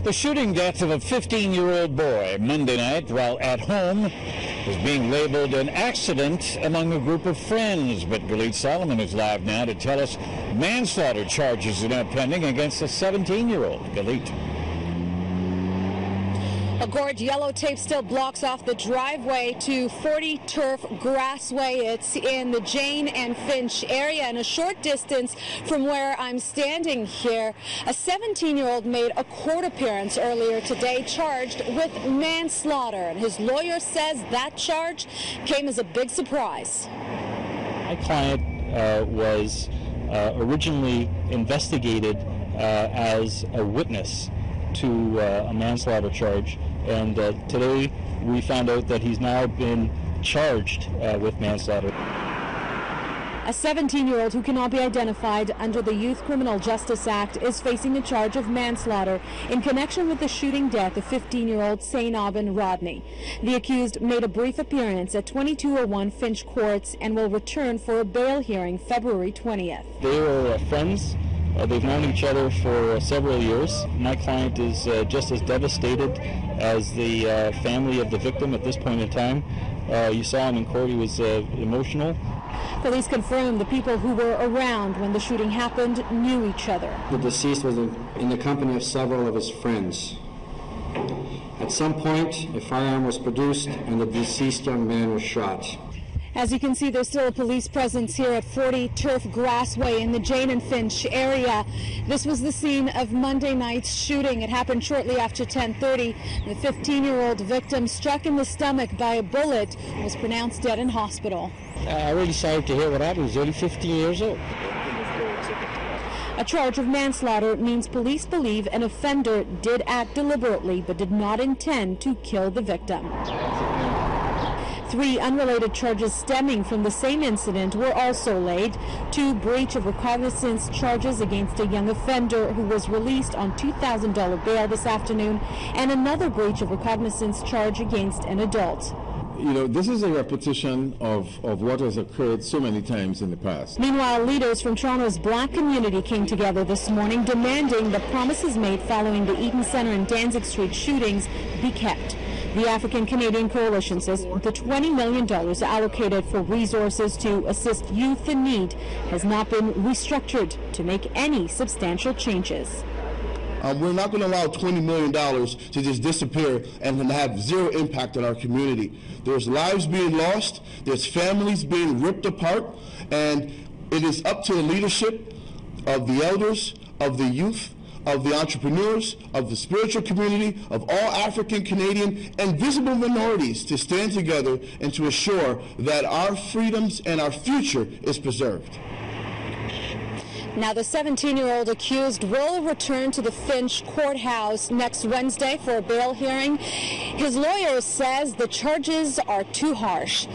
The shooting death of a 15-year-old boy Monday night while at home is being labeled an accident among a group of friends. But Galit Solomon is live now to tell us manslaughter charges are now pending against a 17-year-old. Galit. A gorge yellow tape still blocks off the driveway to 40 Turf Grassway. It's in the Jane and Finch area, and a short distance from where I'm standing here. A 17-year-old made a court appearance earlier today charged with manslaughter, and his lawyer says that charge came as a big surprise. My client was originally investigated as a witness to a manslaughter charge, and today we found out that he's now been charged with manslaughter. A 17-year-old who cannot be identified under the Youth Criminal Justice Act is facing a charge of manslaughter in connection with the shooting death of 15-year-old St. Aubin Rodney. The accused made a brief appearance at 2201 Finch Courts and will return for a bail hearing February 20th. They were friends. They've known each other for several years. My client is just as devastated as the family of the victim at this point in time. You saw him in court. He was emotional. Police confirmed the people who were around when the shooting happened knew each other. The deceased was in the company of several of his friends. At some point, a firearm was produced and the deceased young man was shot. As you can see, there's still a police presence here at 40 Turf Grassway in the Jane and Finch area. This was the scene of Monday night's shooting. It happened shortly after 10:30. The 15-year-old victim, struck in the stomach by a bullet, was pronounced dead in hospital. I'm really sorry to hear what happened. He's only 15 years old. A charge of manslaughter means police believe an offender did act deliberately but did not intend to kill the victim. 3 unrelated charges stemming from the same incident were also laid. 2 breach of recognizance charges against a young offender who was released on $2,000 bail this afternoon, and another breach of recognizance charge against an adult. You know, this is a repetition of what has occurred so many times in the past. Meanwhile, leaders from Toronto's black community came together this morning demanding the promises made following the Eaton Centre and Danzig Street shootings be kept. The African Canadian Coalition says the $20 million allocated for resources to assist youth in need has not been restructured to make any substantial changes. We're not going to allow $20 million to just disappear and have zero impact on our community. There's lives being lost, there's families being ripped apart, and it is up to the leadership of the elders, of the youth, of the entrepreneurs, of the spiritual community, of all African, Canadian, and visible minorities to stand together and to assure that our freedoms and our future is preserved. Now, the 17-year-old accused will return to the Finch courthouse next Wednesday for a bail hearing. His lawyer says the charges are too harsh.